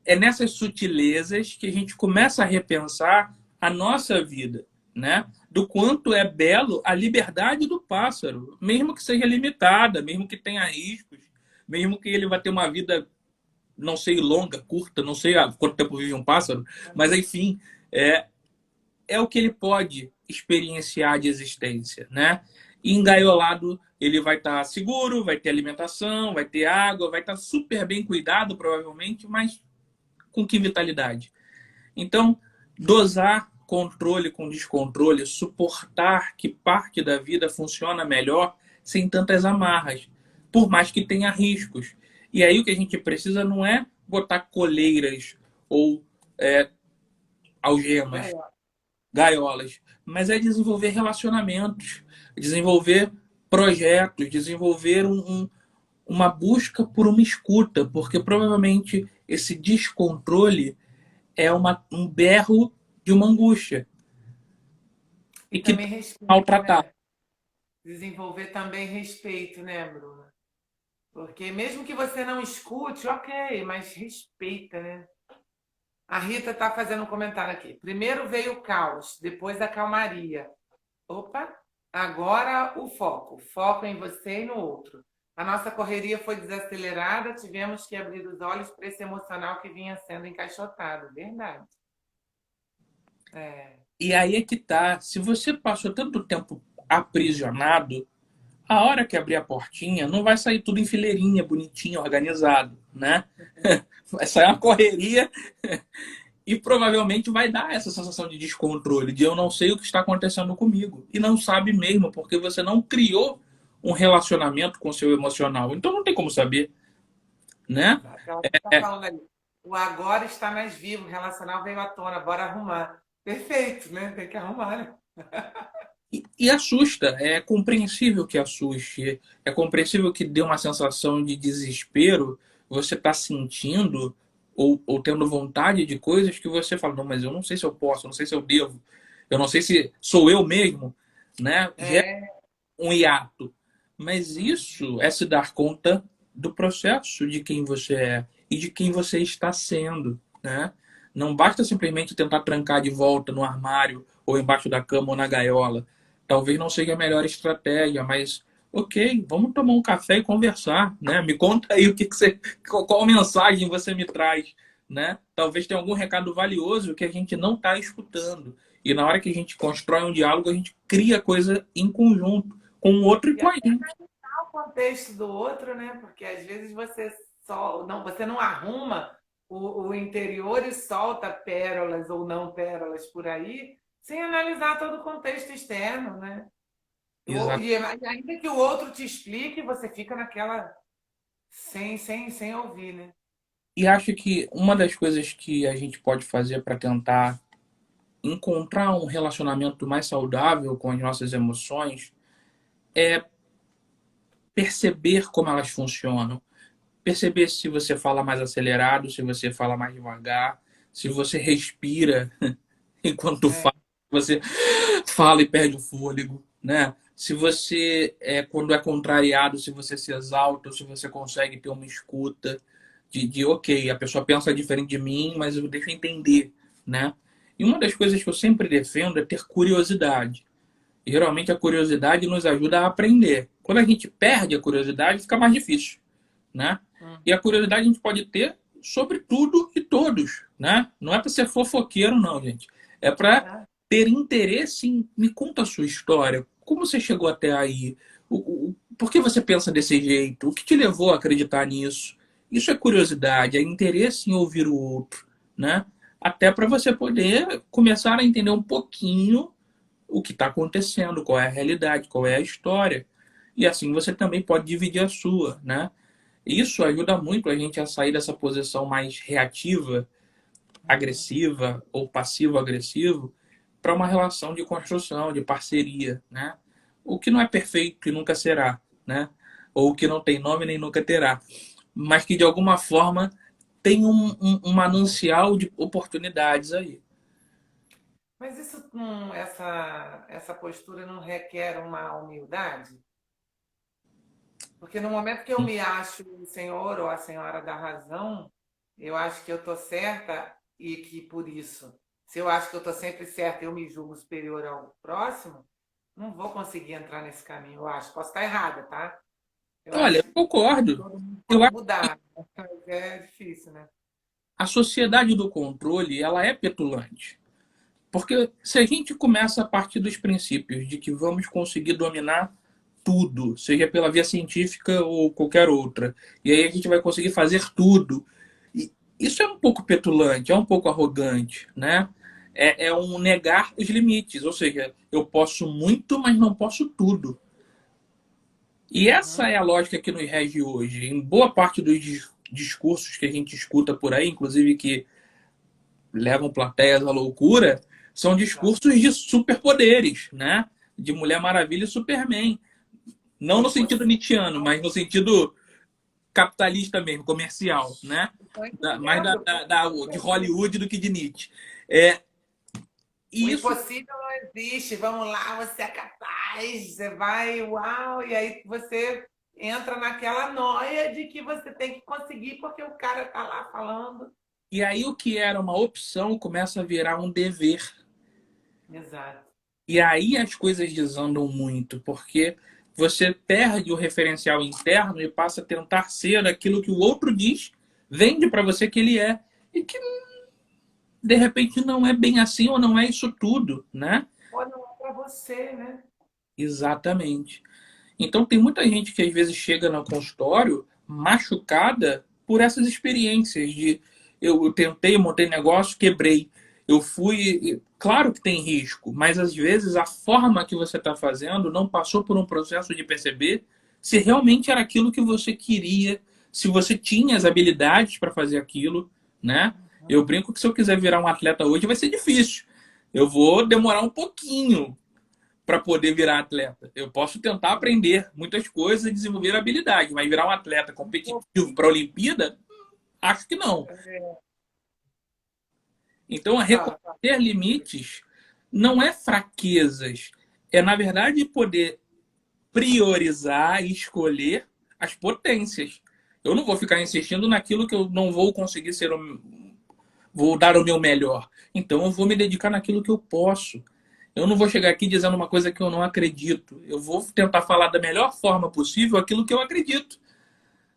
é nessas sutilezas que a gente começa a repensar a nossa vida, né? Do quanto é belo a liberdade do pássaro, mesmo que seja limitada, mesmo que tenha riscos, mesmo que ele vá ter uma vida, não sei, longa, curta, não sei há quanto tempo vive um pássaro, mas enfim, é o que ele pode experienciar de existência, né? E engaiolado, ele vai estar seguro, vai ter alimentação, vai ter água, vai estar super bem cuidado, provavelmente, mas com que vitalidade? Então, dosar controle com descontrole, suportar que parte da vida funciona melhor sem tantas amarras, por mais que tenha riscos. E aí o que a gente precisa não é botar coleiras ou algemas, gaiolas, mas é desenvolver relacionamentos, desenvolver projetos, desenvolver uma busca por uma escuta, porque provavelmente esse descontrole é um berro de uma angústia E e que também deve ser respeito, maltratado. né? Desenvolver também respeito, né, Bruna? Porque mesmo que você não escute, ok, mas respeita, né? A Rita está fazendo um comentário aqui. Primeiro veio o caos, depois a calmaria. Opa, agora o foco. Foco em você e no outro. A nossa correria foi desacelerada, tivemos que abrir os olhos para esse emocional que vinha sendo encaixotado. Verdade. É, E aí é que tá. Se você passou tanto tempo aprisionado, a hora que abrir a portinha, não vai sair tudo em fileirinha, bonitinho, organizado, né? Vai sair uma correria e provavelmente vai dar essa sensação de descontrole, de eu não sei o que está acontecendo comigo. E não sabe mesmo, porque você não criou um relacionamento com o seu emocional. Então não tem como saber, né? exato. Ela está falando ali. O agora está mais vivo, o relacional veio à tona, bora arrumar. Perfeito, né? Tem que arrumar, né? E assusta, é compreensível que assuste, é compreensível que dê uma sensação de desespero, você está sentindo ou tendo vontade de coisas que você fala, não, mas eu não sei se eu posso, eu não sei se eu devo, eu não sei se sou eu mesmo, né? Gera É. um hiato. Mas Hum. isso é se dar conta do processo de quem você é e de quem você está sendo, né? Não basta simplesmente tentar trancar de volta no armário ou embaixo da cama ou na gaiola. Talvez não seja a melhor estratégia, mas ok, vamos tomar um café e conversar, né? Me conta aí o que você, qual mensagem você me traz, né? Talvez tenha algum recado valioso que a gente não está escutando. E na hora que a gente constrói um diálogo, a gente cria coisa em conjunto com o outro e E com a até gente. o contexto do outro, né? Porque às vezes você não arruma o interior e solta pérolas ou não pérolas por aí, sem analisar todo o contexto externo, né? Exato. E ainda que o outro te explique, você fica naquela sem ouvir, né? E acho que uma das coisas que a gente pode fazer para tentar encontrar um relacionamento mais saudável com as nossas emoções é perceber como elas funcionam. Perceber se você fala mais acelerado, se você fala mais devagar, se você respira enquanto É, fala, você fala e perde o fôlego, né? Se você quando é contrariado, se você se exalta, ou se você consegue ter uma escuta ok, a pessoa pensa diferente de mim, mas eu deixo entender, né? E uma das coisas que eu sempre defendo é ter curiosidade. E, geralmente a curiosidade nos ajuda a aprender. Quando a gente perde a curiosidade, fica mais difícil, né? hum, E a curiosidade a gente pode ter sobre tudo e todos, né? Não é para ser fofoqueiro, não, gente. É para né? ter interesse em me conta a sua história. Como você chegou até aí? Por que você pensa desse jeito? O que te levou a acreditar nisso? Isso é curiosidade, é interesse em ouvir o outro, né? Até para você poder começar a entender um pouquinho o que está acontecendo, qual é a realidade, qual é a história. E assim você também pode dividir a sua, né? Isso ajuda muito a gente a sair dessa posição mais reativa, agressiva ou passivo-agressivo para uma relação de construção, de parceria, né? O que não é perfeito e nunca será, né? Ou que não tem nome nem nunca terá, mas que de alguma forma tem um manancial de oportunidades aí. Mas essa postura não requer uma humildade? Porque no momento que eu me acho o senhor ou a senhora da razão, eu acho que eu estou certa e que por isso, se eu acho que eu estou sempre certa, eu me julgo superior ao próximo, não vou conseguir entrar nesse caminho, eu acho. Posso estar errada, tá? Eu Olha, eu acho que concordo. todo mundo Eu pode acho mudar, mas é difícil, né? a sociedade do controle, ela é petulante. Porque se a gente começa a partir dos princípios de que vamos conseguir dominar tudo, seja pela via científica ou qualquer outra, e aí a gente vai conseguir fazer tudo, e isso é um pouco petulante, é um pouco arrogante, né? É um negar os limites, ou seja, eu posso muito, mas não posso tudo. E essa Uhum. é a lógica que nos rege hoje. Em boa parte dos discursos que a gente escuta por aí, inclusive que levam plateias à loucura, são Exato. discursos de superpoderes, né? De Mulher Maravilha e Superman. Não O no sentido impossível. nietzschiano, mas no sentido capitalista mesmo, comercial, né? Estou Mais entendendo. de Hollywood do que de Nietzsche. É, O e isso, impossível não existe. Vamos lá, você é capaz. Você vai, uau, e aí você entra naquela noia de que você tem que conseguir porque o cara tá lá falando. e aí o que era uma opção começa a virar um dever. Exato. E aí as coisas desandam muito, porque você perde o referencial interno e passa a tentar ser aquilo que o outro diz, vende para você que ele é. E que de repente não é bem assim ou não é isso tudo, né? Ou não é para você, né? Exatamente. Então tem muita gente que às vezes chega no consultório machucada por essas experiências de eu tentei, montei negócio, quebrei. Eu fui. Claro que tem risco, mas às vezes a forma que você está fazendo não passou por um processo de perceber se realmente era aquilo que você queria, se você tinha as habilidades para fazer aquilo, né? Eu brinco que se eu quiser virar um atleta hoje vai ser difícil. Eu vou demorar um pouquinho para poder virar atleta. Eu posso tentar aprender muitas coisas e desenvolver habilidade, mas virar um atleta competitivo para a Olimpíada, Acho que não. Então, a Fala, fala. reconhecer limites não é fraquezas, é, na verdade, poder priorizar e escolher as potências. Eu não vou ficar insistindo naquilo que eu não vou conseguir ser, vou dar o meu melhor. Então, eu vou me dedicar naquilo que eu posso. Eu não vou chegar aqui dizendo uma coisa que eu não acredito. Eu vou tentar falar da melhor forma possível aquilo que eu acredito.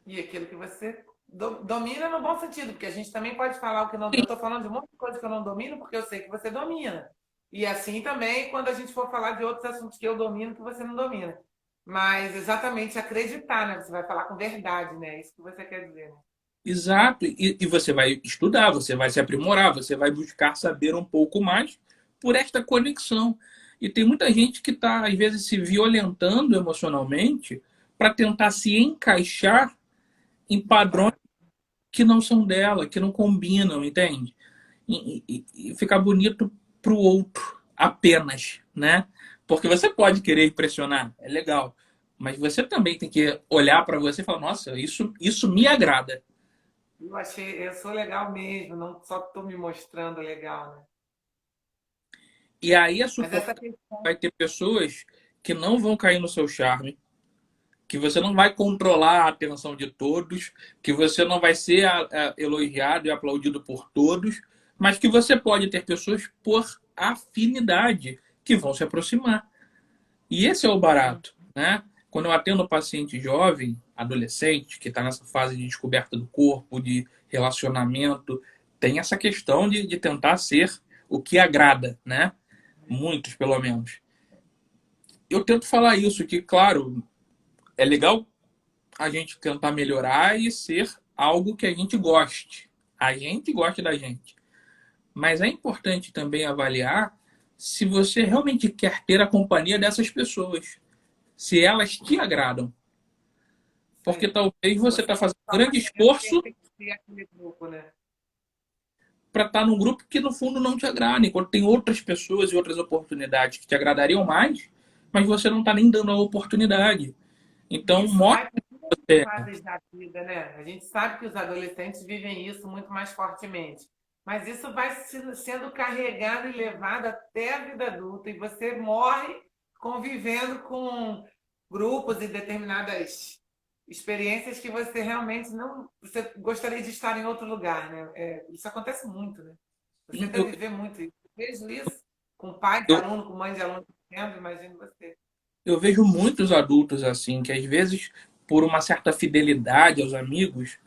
E aquilo que você domina no bom sentido, porque a gente também pode falar o que não. Eu estou falando de um monte de coisa que eu não domino, porque eu sei que você domina. E assim também, quando a gente for falar de outros assuntos que eu domino, que você não domina. Mas exatamente acreditar, né? Você vai falar com verdade, né? É isso que você quer dizer, né? Exato. E você vai estudar, você vai se aprimorar, você vai buscar saber um pouco mais por esta conexão. E tem muita gente que está, às vezes, se violentando emocionalmente para tentar se encaixar em padrões Exato. que não são dela, que não combinam, entende? E ficar bonito para o outro apenas, né? Porque você pode querer impressionar, é legal, mas você também tem que olhar para você e falar: nossa, isso me agrada. Eu sou legal mesmo, não só estou me mostrando legal, né? E aí é Mas suposto essa que questão. vai ter pessoas que não vão cair no seu charme, que você não vai controlar a atenção de todos, que você não vai ser elogiado e aplaudido por todos, mas que você pode ter pessoas por afinidade que vão se aproximar. E esse é o barato, né? Quando eu atendo paciente jovem, adolescente, que está nessa fase de descoberta do corpo, de relacionamento, tem essa questão de tentar ser o que agrada, né? Muitos, pelo menos. Eu tento falar isso, que, claro, é legal a gente tentar melhorar e ser algo que a gente goste. A gente gosta da gente. Mas é importante também avaliar se você realmente quer ter a companhia dessas pessoas, se elas te agradam. Porque Sim. talvez você Você está fazendo um só está grande querendo esforço pertencer àquele grupo, né? para estar num grupo que no fundo não te agrada, enquanto tem outras pessoas e outras oportunidades que te agradariam mais, mas você não está nem dando a oportunidade. E Então, isso mostre vai por todas as você. fases da vida, né? A gente sabe que os adolescentes vivem isso muito mais fortemente. Mas isso vai sendo carregado e levado até a vida adulta. E você morre convivendo com grupos e determinadas experiências que você realmente não. Você gostaria de estar em outro lugar, né? Isso acontece muito, né? Você deve Eu, viver muito isso. Eu vejo isso com pai de eu, aluno, com mãe de aluno, imagino você. eu vejo muitos adultos assim, que às vezes, por uma certa fidelidade aos amigos,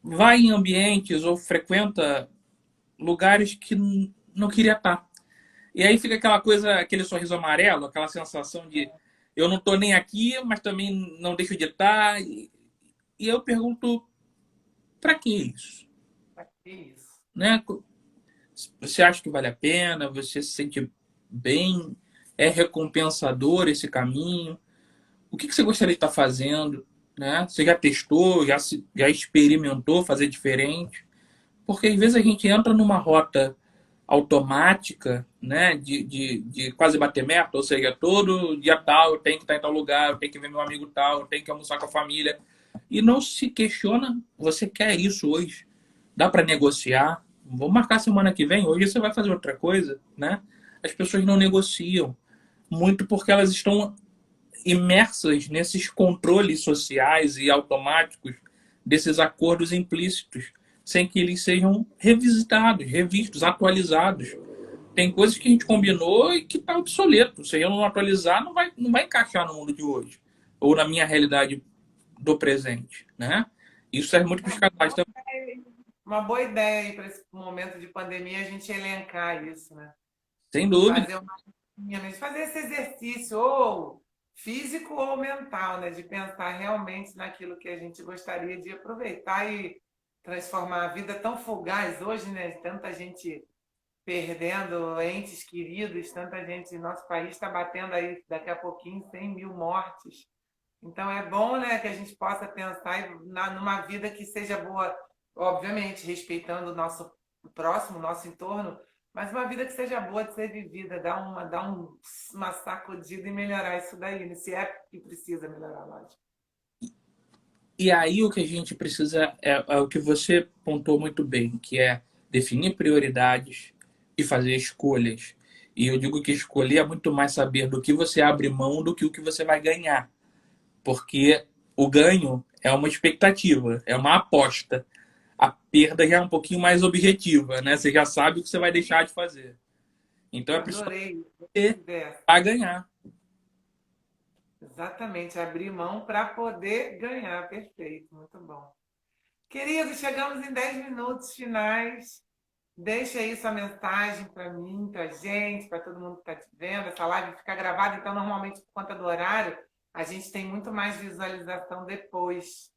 vai em ambientes ou frequenta lugares que não queria estar. E aí fica aquela coisa, aquele sorriso amarelo, aquela sensação de eu não estou nem aqui, mas também não deixo de estar. E eu pergunto, para que isso? Que isso. Né? Você acha que vale a pena? Você se sente bem? É recompensador esse caminho? O que você gostaria de estar fazendo? Né? Você já testou, já experimentou fazer diferente? Porque às vezes a gente entra numa rota automática, né, de quase bater meta, ou seja, todo dia tal eu tenho que estar em tal lugar, eu tenho que ver meu amigo tal, eu tenho que almoçar com a família. E não se questiona, você quer isso hoje? Dá para negociar? Vamos marcar semana que vem, hoje você vai fazer outra coisa, né? As pessoas não negociam, muito porque elas estão imersas nesses controles sociais e automáticos desses acordos implícitos, sem que eles sejam revisitados, revistos, atualizados. Tem coisas que a gente combinou e que está obsoleto. Se eu não atualizar, não vai encaixar no mundo de hoje. Ou na minha realidade do presente. Né? Isso serve muito para os casais também. Uma boa ideia aí para esse momento de pandemia a gente elencar isso, né? Sem E dúvida. fazer fazer esse exercício, ou físico ou mental, né? De pensar realmente naquilo que a gente gostaria de aproveitar e transformar a vida tão fugaz hoje, né? Tanta gente perdendo entes queridos, tanta gente, nosso país está batendo aí daqui a pouquinho 100 mil mortes. Então é bom, né, que a gente possa pensar numa vida que seja boa, obviamente, respeitando o nosso próximo, o nosso entorno, mas uma vida que seja boa de ser vivida, uma sacudida e melhorar isso daí, né? Se é que precisa melhorar, lógico. E aí o que a gente precisa é o que você pontuou muito bem, que é definir prioridades e fazer escolhas. E eu digo que escolher é muito mais saber do que você abre mão do que o que você vai ganhar. Porque o ganho é uma expectativa, é uma aposta. A perda já é um pouquinho mais objetiva, né? Você já sabe o que você vai deixar de fazer. Então é preciso Adorei ter dessa. para ganhar. Exatamente, abrir mão para poder ganhar. Perfeito, muito bom. Queridos, chegamos em 10 minutos finais. Deixa aí sua mensagem para mim, para a gente, para todo mundo que está te vendo. Essa live fica gravada, então, normalmente, por conta do horário, a gente tem muito mais visualização depois.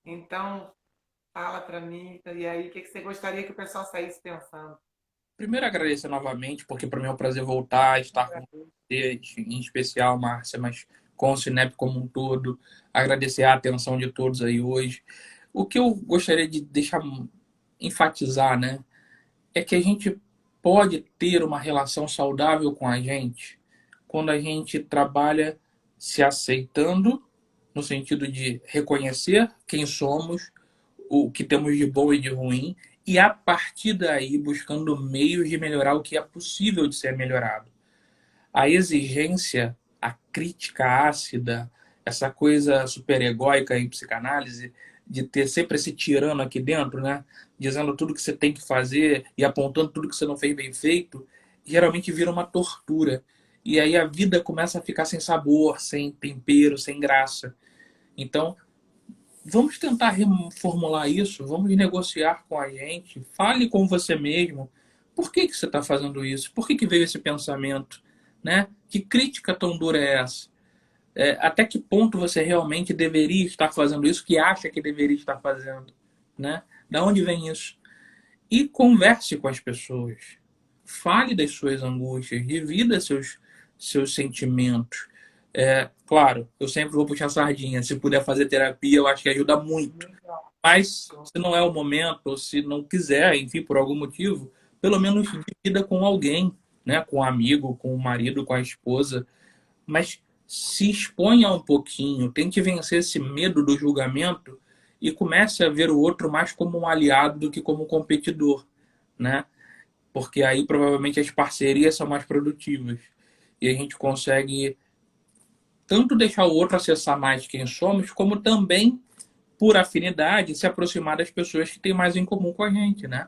Então, fala para mim, e aí, o que você gostaria que o pessoal saísse pensando? Primeiro, agradecer novamente, porque para mim é um prazer voltar, estar com você, em especial, Márcia, mas com o Cinep como um todo. Agradecer a atenção de todos aí hoje. O que eu gostaria de deixar enfatizar, né, é que a gente pode ter uma relação saudável com a gente quando a gente trabalha se aceitando, no sentido de reconhecer quem somos, o que temos de bom e de ruim, e a partir daí buscando meios de melhorar o que é possível de ser melhorado. A exigência, a crítica ácida, essa coisa superegóica em psicanálise, de ter sempre esse tirano aqui dentro, né? Dizendo tudo que você tem que fazer e apontando tudo que você não fez bem feito, geralmente vira uma tortura. E aí a vida começa a ficar sem sabor, sem tempero, sem graça. Então, vamos tentar reformular isso, vamos negociar com a gente, fale com você mesmo. Por que que você está fazendo isso? Por que que veio esse pensamento? Né? Que crítica tão dura é essa? Até que ponto você realmente deveria estar fazendo isso que acha que deveria estar fazendo? Né? Da onde vem isso? E converse com as pessoas. Fale das suas angústias, divida seus sentimentos. Claro, eu sempre vou puxar sardinha. Se puder fazer terapia, eu acho que ajuda muito. Mas se não é o momento, ou se não quiser, enfim, por algum motivo, pelo menos divida com alguém, né? Com um amigo, com o marido, com a esposa. Mas se exponha um pouquinho, tente vencer esse medo do julgamento e comece a ver o outro mais como um aliado do que como um competidor, né? Porque aí provavelmente as parcerias são mais produtivas e a gente consegue tanto deixar o outro acessar mais quem somos, como também, por afinidade, se aproximar das pessoas que têm mais em comum com a gente, né?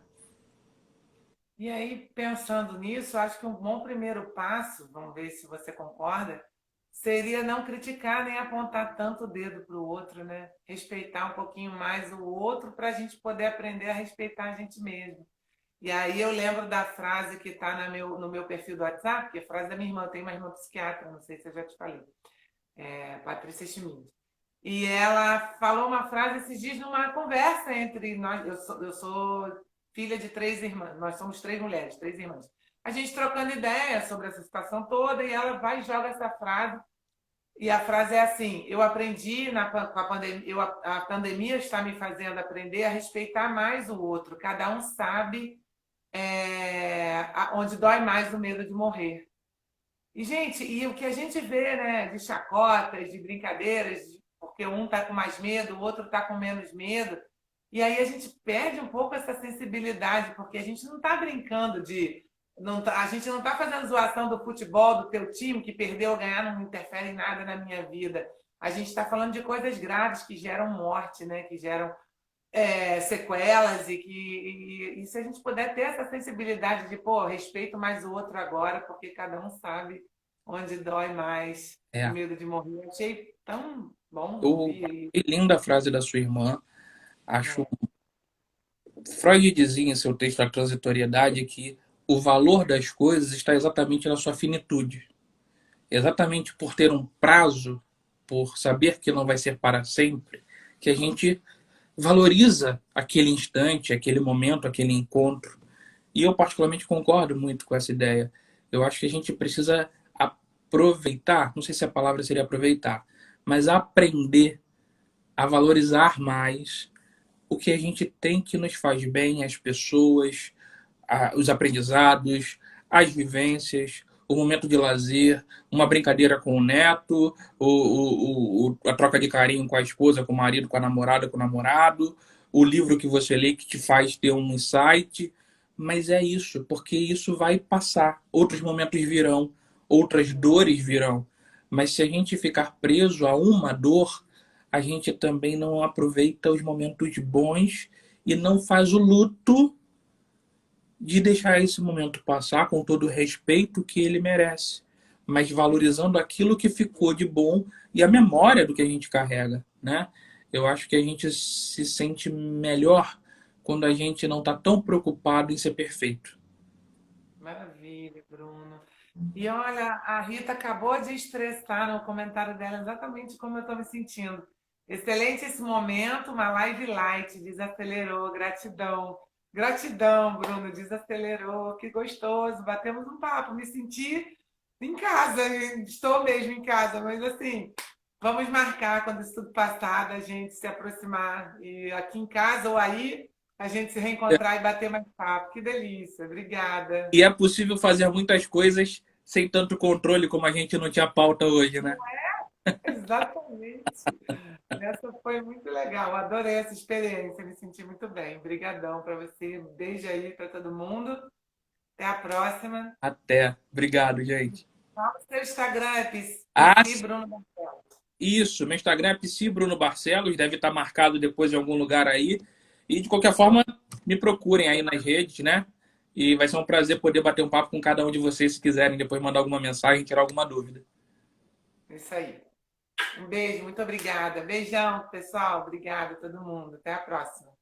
E aí, pensando nisso, acho que um bom primeiro passo, vamos ver se você concorda, seria não criticar nem apontar tanto o dedo para o outro, né? Respeitar um pouquinho mais o outro para a gente poder aprender a respeitar a gente mesmo. E aí eu lembro da frase que está no meu perfil do WhatsApp, que é a frase da minha irmã, eu tenho uma irmã psiquiatra, não sei se eu já te falei, Patrícia Schmidt. E ela falou uma frase esses dias numa conversa entre nós. Eu sou filha de três irmãs, nós somos três mulheres, três irmãs. A gente trocando ideias sobre essa situação toda, e ela vai e joga essa frase. E a frase é assim: eu aprendi com a pandemia, a pandemia está me fazendo aprender a respeitar mais o outro. Cada um sabe onde dói mais o medo de morrer. E, gente, e o que a gente vê, né, de chacotas, de brincadeiras, porque um está com mais medo, o outro está com menos medo, e aí a gente perde um pouco essa sensibilidade, porque a gente não está brincando de. Não tá, a gente não está fazendo zoação do futebol, do teu time, que perdeu ou ganhar, não interfere em nada na minha vida. A gente está falando de coisas graves que geram morte, né, que geram sequelas, e se a gente puder ter essa sensibilidade de, pô, respeito mais o outro agora, porque cada um sabe onde dói mais o É. medo de morrer. Eu achei tão bom Eu ouvir achei linda a frase da sua irmã. Acho isso. Freud dizia em seu texto A Transitoriedade que o valor das coisas está exatamente na sua finitude. Exatamente por ter um prazo, por saber que não vai ser para sempre, que a gente valoriza aquele instante, aquele momento, aquele encontro. E eu particularmente concordo muito com essa ideia. Eu acho que a gente precisa aproveitar, não sei se a palavra seria aproveitar, mas aprender a valorizar mais o que a gente tem que nos faz bem, as pessoas, os aprendizados, as vivências, o momento de lazer, uma brincadeira com o neto, a troca de carinho com a esposa, com o marido, com a namorada, com o namorado, o livro que você lê que te faz ter um insight. Mas é isso, porque isso vai passar. Outros momentos virão, outras dores virão. Mas se a gente ficar preso a uma dor, a gente também não aproveita os momentos bons e não faz o luto de deixar esse momento passar com todo o respeito que ele merece, mas valorizando aquilo que ficou de bom e a memória do que a gente carrega, né? Eu acho que a gente se sente melhor quando a gente não está tão preocupado em ser perfeito. Maravilha, Bruno. E olha, a Rita acabou de estressar no comentário dela exatamente como eu estou me sentindo. Excelente esse momento, uma live light, desacelerou, gratidão. Gratidão, Bruno, desacelerou, que gostoso, batemos um papo, me senti em casa, estou mesmo em casa, mas assim, vamos marcar quando isso tudo passar, da gente se aproximar e aqui em casa ou aí a gente se reencontrar e bater mais papo. Que delícia, obrigada. E é possível fazer muitas coisas sem tanto controle como a gente não tinha pauta hoje, né? Exatamente. Essa foi muito legal. Adorei essa experiência, me senti muito bem. Obrigadão para você. Um beijo aí para todo mundo. Até a próxima. Até. Obrigado, gente. Fala o seu Instagram, é Ah, PC Bruno Marcelo. isso, meu Instagram é Psi Bruno Barcelos, deve estar marcado depois em algum lugar aí. E de qualquer forma, me procurem aí nas redes, né? E vai ser um prazer poder bater um papo com cada um de vocês, se quiserem depois mandar alguma mensagem, tirar alguma dúvida. Isso aí. Um beijo, muito obrigada. Beijão, pessoal. Obrigada a todo mundo. Até a próxima.